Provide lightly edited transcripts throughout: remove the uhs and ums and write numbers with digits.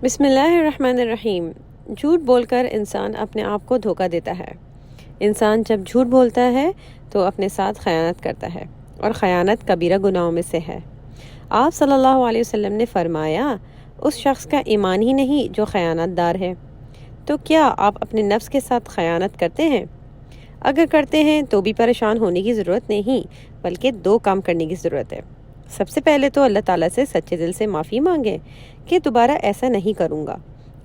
بسم اللہ الرحمن الرحیم۔ جھوٹ بول کر انسان اپنے آپ کو دھوکہ دیتا ہے۔ انسان جب جھوٹ بولتا ہے تو اپنے ساتھ خیانت کرتا ہے، اور خیانت کبیرہ گناہوں میں سے ہے۔ آپ صلی اللہ علیہ وسلم نے فرمایا، اس شخص کا ایمان ہی نہیں جو خیانت دار ہے۔ تو کیا آپ اپنے نفس کے ساتھ خیانت کرتے ہیں؟ اگر کرتے ہیں تو بھی پریشان ہونے کی ضرورت نہیں، بلکہ دو کام کرنے کی ضرورت ہے۔ سب سے پہلے تو اللہ تعالیٰ سے سچے دل سے معافی مانگیں کہ دوبارہ ایسا نہیں کروں گا،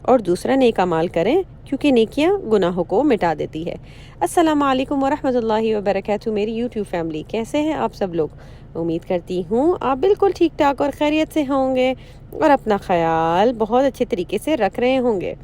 اور دوسرا نیک اعمال کریں، کیونکہ نیکیاں گناہوں کو مٹا دیتی ہے۔ السلام علیکم ورحمۃ اللہ وبرکاتہ میری یوٹیوب فیملی، کیسے ہیں آپ سب لوگ؟ امید کرتی ہوں آپ بالکل ٹھیک ٹھاک اور خیریت سے ہوں گے، اور اپنا خیال بہت اچھے طریقے سے رکھ رہے ہوں گے۔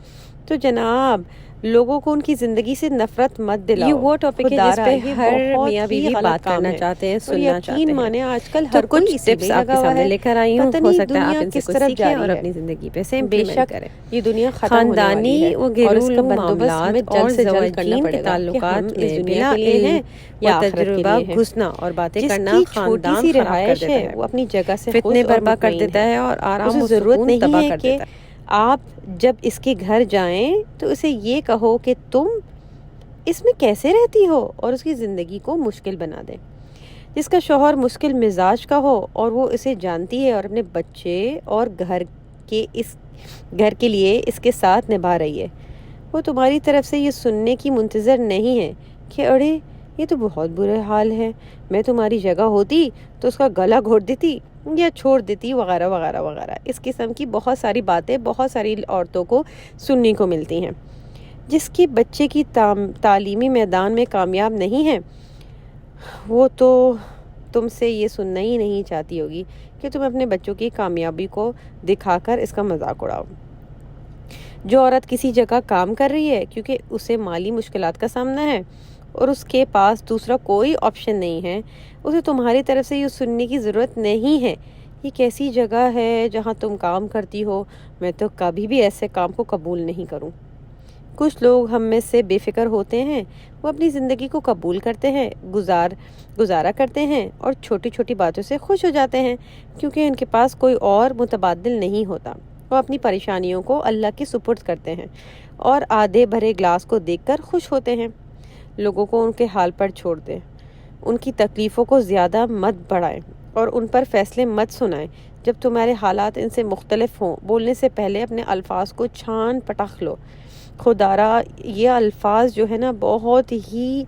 تو جناب، لوگوں کو ان کی زندگی سے نفرت مت دلاؤ۔ یہ وہ ٹاپک ہے جس پہ ہر میاں بیوی بات کرنا چاہتے ہیں، سننا چاہتے ہیں۔ یقین مانے آج کل ہر کوئی کچھ ٹپس آپ کے سامنے لے کر آئی ہوں، ہو سکتا ہے آپ ان سے کچھ سیکھیں اور اپنی زندگی پہ سے امپلیمنٹ کریں۔ یہ دنیا خاندانی و گھریلو معاملات اور زوجین کے تعلقات اس دنیا کے لیے ہیں یا تجربہ گھسنا اور باتیں کرنا چھوٹی سی رہائش ہے وہ اپنی جگہ سے فتنے برپا کر دیتا ہے اور آرام و ضرورت سکون نہیں تباہ ہے کر کہ دیتا ہے۔ آپ جب اس کے گھر جائیں تو اسے یہ کہو کہ تم اس میں کیسے رہتی ہو، اور اس کی زندگی کو مشکل بنا دیں۔ جس کا شوہر مشکل مزاج کا ہو اور وہ اسے جانتی ہے اور اپنے بچے اور گھر کے لیے اس کے ساتھ نبھا رہی ہے، وہ تمہاری طرف سے یہ سننے کی منتظر نہیں ہے کہ اڑے یہ تو بہت برے حال ہے، میں تمہاری جگہ ہوتی تو اس کا گلا گھونٹ دیتی یا چھوڑ دیتی، وغیرہ وغیرہ وغیرہ۔ اس قسم کی بہت ساری باتیں بہت ساری عورتوں کو سننے کو ملتی ہیں۔ جس کی بچے کی تعلیمی میدان میں کامیاب نہیں ہے، وہ تو تم سے یہ سننا ہی نہیں چاہتی ہوگی کہ تم اپنے بچوں کی کامیابی کو دکھا کر اس کا مذاق اڑاؤ۔ جو عورت کسی جگہ کام کر رہی ہے کیونکہ اسے مالی مشکلات کا سامنا ہے اور اس کے پاس دوسرا کوئی آپشن نہیں ہے، اسے تمہاری طرف سے یہ سننے کی ضرورت نہیں ہے یہ کیسی جگہ ہے جہاں تم کام کرتی ہو، میں تو کبھی بھی ایسے کام کو قبول نہیں کروں۔ کچھ لوگ ہم میں سے بے فکر ہوتے ہیں، وہ اپنی زندگی کو قبول کرتے ہیں، گزارا کرتے ہیں اور چھوٹی چھوٹی باتوں سے خوش ہو جاتے ہیں، کیونکہ ان کے پاس کوئی اور متبادل نہیں ہوتا۔ وہ اپنی پریشانیوں کو اللہ کے سپرد کرتے ہیں اور آدھے بھرے گلاس کو دیکھ کر خوش ہوتے ہیں۔ لوگوں کو ان کے حال پر چھوڑ دیں، ان کی تکلیفوں کو زیادہ مت بڑھائیں اور ان پر فیصلے مت سنائیں۔ جب تمہارے حالات ان سے مختلف ہوں، بولنے سے پہلے اپنے الفاظ کو چھان پٹخ لو۔ خدارا، یہ الفاظ جو ہے نا بہت ہی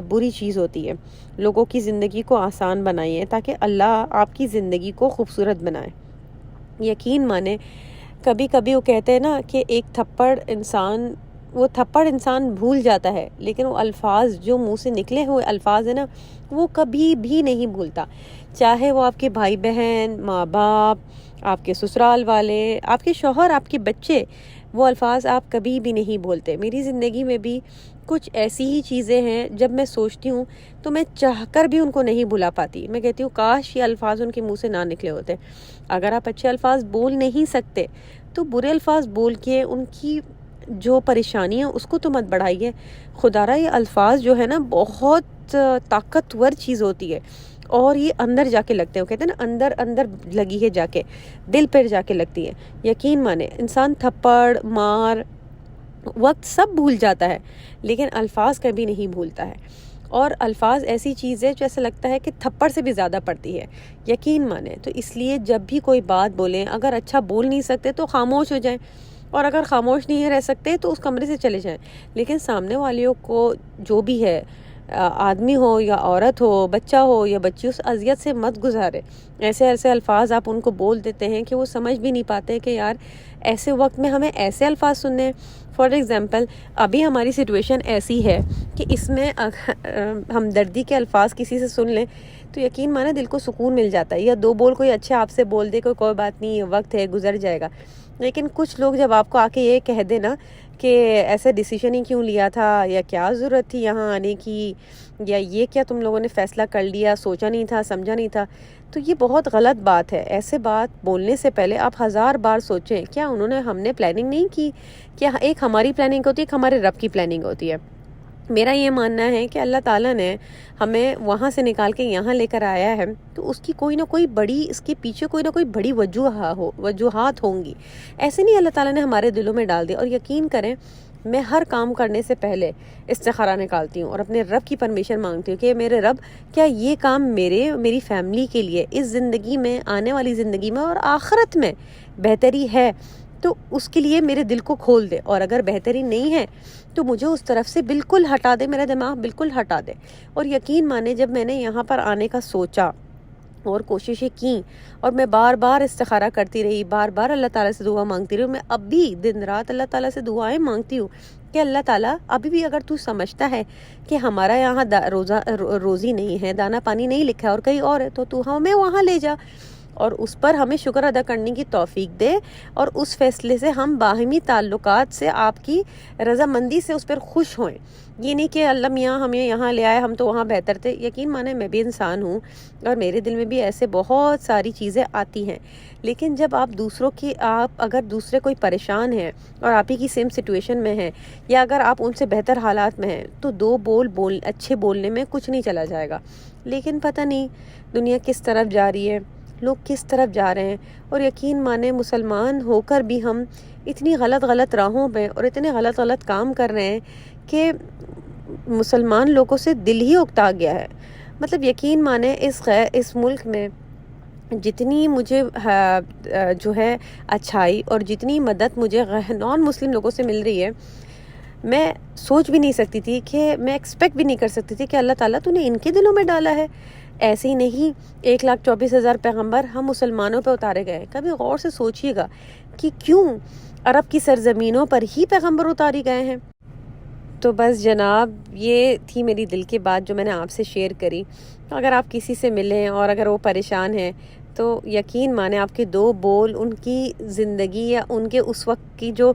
بری چیز ہوتی ہے۔ لوگوں کی زندگی کو آسان بنائیے تاکہ اللہ آپ کی زندگی کو خوبصورت بنائے۔ یقین مانے، کبھی کبھی وہ کہتے ہیں نا کہ ایک تھپڑ انسان بھول جاتا ہے، لیکن وہ الفاظ جو منہ سے نکلے ہوئے الفاظ ہیں نا، وہ کبھی بھی نہیں بھولتا۔ چاہے وہ آپ کے بھائی بہن، ماں باپ، آپ کے سسرال والے، آپ کے شوہر، آپ کے بچے، وہ الفاظ آپ کبھی بھی نہیں بھولتے۔ میری زندگی میں بھی کچھ ایسی ہی چیزیں ہیں جب میں سوچتی ہوں تو میں چاہ کر بھی ان کو نہیں بھلا پاتی۔ میں کہتی ہوں کاش یہ الفاظ ان کے منہ سے نہ نکلے ہوتے۔ اگر آپ اچھے الفاظ بول نہیں سکتے تو برے الفاظ بول کے ان کی جو پریشانی ہے اس کو تو مت بڑھائیے۔ خدارا، یہ الفاظ جو ہے نا بہت طاقتور چیز ہوتی ہے، اور یہ اندر جا کے لگتے ہیں۔ وہ کہتے ہیں نا اندر لگی ہے، جا کے دل پر جا کے لگتی ہے۔ یقین مانے، انسان تھپڑ، مار، وقت سب بھول جاتا ہے، لیکن الفاظ کبھی نہیں بھولتا ہے۔ اور الفاظ ایسی چیز ہے جو ایسا لگتا ہے کہ تھپڑ سے بھی زیادہ پڑتی ہے، یقین مانے۔ تو اس لیے جب بھی کوئی بات بولیں، اگر اچھا بول نہیں سکتے تو خاموش ہو جائیں، اور اگر خاموش نہیں رہ سکتے تو اس کمرے سے چلے جائیں، لیکن سامنے والوں کو جو بھی ہے، آدمی ہو یا عورت ہو، بچہ ہو یا بچی، اس اذیت سے مت گزارے۔ ایسے الفاظ آپ ان کو بول دیتے ہیں کہ وہ سمجھ بھی نہیں پاتے کہ یار ایسے وقت میں ہمیں ایسے الفاظ سننے ہیں۔ فار ایگزامپل، ابھی ہماری سچویشن ایسی ہے کہ اس میں ہمدردی کے الفاظ کسی سے سن لیں تو یقین مانے دل کو سکون مل جاتا ہے، یا دو بول کوئی اچھے آپ سے بول دے، کوئی بات نہیں، یہ وقت ہے، گزر جائے گا۔ لیکن کچھ لوگ جب آپ کو آ کے یہ کہہ دے نا کہ ایسا ڈیسیشن ہی کیوں لیا تھا، یا کیا ضرورت تھی یہاں آنے کی، یا یہ کیا تم لوگوں نے فیصلہ کر لیا، سوچا نہیں تھا، سمجھا نہیں تھا، تو یہ بہت غلط بات ہے۔ ایسے بات بولنے سے پہلے آپ 1000 بار سوچیں، کیا ہم نے پلاننگ نہیں کی؟ کیا ایک ہماری پلاننگ ہوتی ہے، ایک ہمارے رب کی پلاننگ ہوتی ہے۔ میرا یہ ماننا ہے کہ اللہ تعالیٰ نے ہمیں وہاں سے نکال کے یہاں لے کر آیا ہے تو اس کی کوئی نہ کوئی بڑی، اس کے پیچھے کوئی نہ کوئی بڑی وجوہات ہوں گی. ایسے نہیں اللہ تعالیٰ نے ہمارے دلوں میں ڈال دیا. اور یقین کریں میں ہر کام کرنے سے پہلے استخارہ نکالتی ہوں اور اپنے رب کی پرمیشن مانگتی ہوں کہ میرے رب کیا یہ کام میری فیملی کے لیے اس زندگی میں، آنے والی زندگی میں اور آخرت میں بہتری ہے تو اس کے لیے میرے دل کو کھول دے، اور اگر بہتری نہیں ہے تو مجھے اس طرف سے بالکل ہٹا دے، میرا دماغ بالکل ہٹا دے. اور یقین مانے جب میں نے یہاں پر آنے کا سوچا اور کوششیں کی اور میں بار بار استخارہ کرتی رہی، بار بار اللہ تعالیٰ سے دعا مانگتی رہی، میں اب بھی دن رات اللہ تعالیٰ سے دعائیں مانگتی ہوں کہ اللہ تعالیٰ ابھی بھی اگر تو سمجھتا ہے کہ ہمارا یہاں روزی نہیں ہے، دانا پانی نہیں لکھا ہے اور کہیں اور ہے تو ہمیں وہاں لے جا اور اس پر ہمیں شکر ادا کرنے کی توفیق دے، اور اس فیصلے سے ہم باہمی تعلقات سے آپ کی رضامندی سے اس پر خوش ہوئیں. یہ نہیں کہ اللہ میاں ہمیں یہاں لے آئے، ہم تو وہاں بہتر تھے. یقین مانیں میں بھی انسان ہوں اور میرے دل میں بھی ایسے بہت ساری چیزیں آتی ہیں، لیکن جب آپ اگر دوسرے کوئی پریشان ہیں اور آپ ہی کی سیم سچویشن میں ہیں، یا اگر آپ ان سے بہتر حالات میں ہیں تو دو اچھے بولنے میں کچھ نہیں چلا جائے گا. لیکن پتہ نہیں دنیا کس طرف جا رہی ہے، لوگ کس طرف جا رہے ہیں. اور یقین مانیں مسلمان ہو کر بھی ہم اتنی غلط راہوں پہ اور اتنے غلط کام کر رہے ہیں کہ مسلمان لوگوں سے دل ہی اکتا گیا ہے. مطلب یقین مانیں اس ملک میں جتنی مجھے جو ہے اچھائی اور جتنی مدد مجھے نان مسلم لوگوں سے مل رہی ہے، میں سوچ بھی نہیں سکتی تھی، کہ میں ایکسپیکٹ بھی نہیں کر سکتی تھی کہ اللہ تعالیٰ تو نے ان کے دلوں میں ڈالا ہے. ایسے ہی نہیں 1,24,000 پیغمبر ہم مسلمانوں پہ اتارے گئے. کبھی غور سے سوچیے گا کہ کیوں عرب کی سرزمینوں پر ہی پیغمبر اتاری گئے ہیں. تو بس جناب یہ تھی میری دل کی بات جو میں نے آپ سے شیئر کری. اگر آپ کسی سے ملیں اور اگر وہ پریشان ہیں تو یقین مانیں آپ کے دو بول ان کی زندگی یا ان کے اس وقت کی جو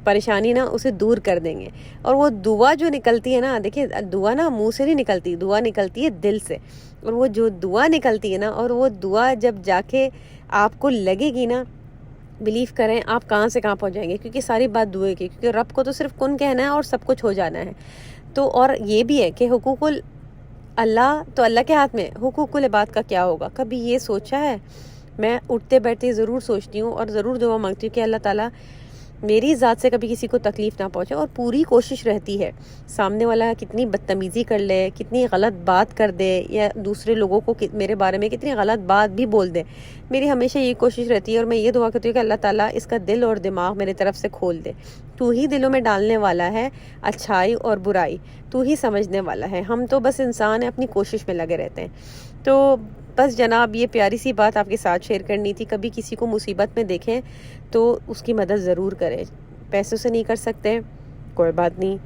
پریشانی نا اسے دور کر دیں گے. اور وہ دعا جو نکلتی ہے نا، دیکھیں دعا نا منہ سے نہیں نکلتی، دعا نکلتی ہے دل سے. اور وہ جو دعا نکلتی ہے نا، اور وہ دعا جب جا کے آپ کو لگے گی نا، بلیو کریں آپ کہاں سے کہاں پہنچ جائیں گے. کیونکہ ساری بات دعائیں کی، کیونکہ رب کو تو صرف کن کہنا ہے اور سب کچھ ہو جانا ہے. تو اور یہ بھی ہے کہ حقوق اللہ تو اللہ کے ہاتھ میں، حقوق العباد کا کیا ہوگا؟ کبھی یہ سوچا ہے؟ میں اٹھتے بیٹھتے ضرور سوچتی ہوں اور ضرور دعا مانگتی ہوں کہ اللہ تعالیٰ میری ذات سے کبھی کسی کو تکلیف نہ پہنچے. اور پوری کوشش رہتی ہے سامنے والا کتنی بدتمیزی کر لے، کتنی غلط بات کر دے، یا دوسرے لوگوں کو میرے بارے میں کتنی غلط بات بھی بول دے، میری ہمیشہ یہ کوشش رہتی ہے اور میں یہ دعا کرتی ہوں کہ اللہ تعالیٰ اس کا دل اور دماغ میرے طرف سے کھول دے. تو ہی دلوں میں ڈالنے والا ہے اچھائی اور برائی، تو ہی سمجھنے والا ہے. ہم تو بس انسان ہیں، اپنی کوشش میں لگے رہتے ہیں. تو بس جناب یہ پیاری سی بات آپ کے ساتھ شیئر کرنی تھی. کبھی کسی کو مصیبت میں دیکھیں تو اس کی مدد ضرور کریں. پیسوں سے نہیں کر سکتے کوئی بات نہیں،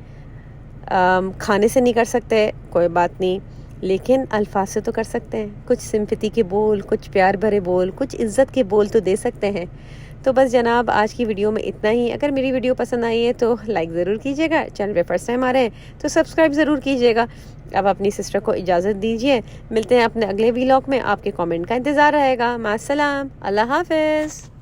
کھانے سے نہیں کر سکتے کوئی بات نہیں، لیکن الفاظ سے تو کر سکتے ہیں. کچھ سمپتی کے بول، کچھ پیار بھرے بول، کچھ عزت کے بول تو دے سکتے ہیں. تو بس جناب آج کی ویڈیو میں اتنا ہی. اگر میری ویڈیو پسند آئی ہے تو لائک ضرور کیجیے گا. چینل پہ فرسٹ ٹائم آ رہے ہیں تو سبسکرائب ضرور کیجیے گا. اب اپنی سسٹر کو اجازت دیجیے، ملتے ہیں اپنے اگلے ویلاگ میں. آپ کے کامنٹ کا انتظار رہے گا. مع السلام، اللہ حافظ.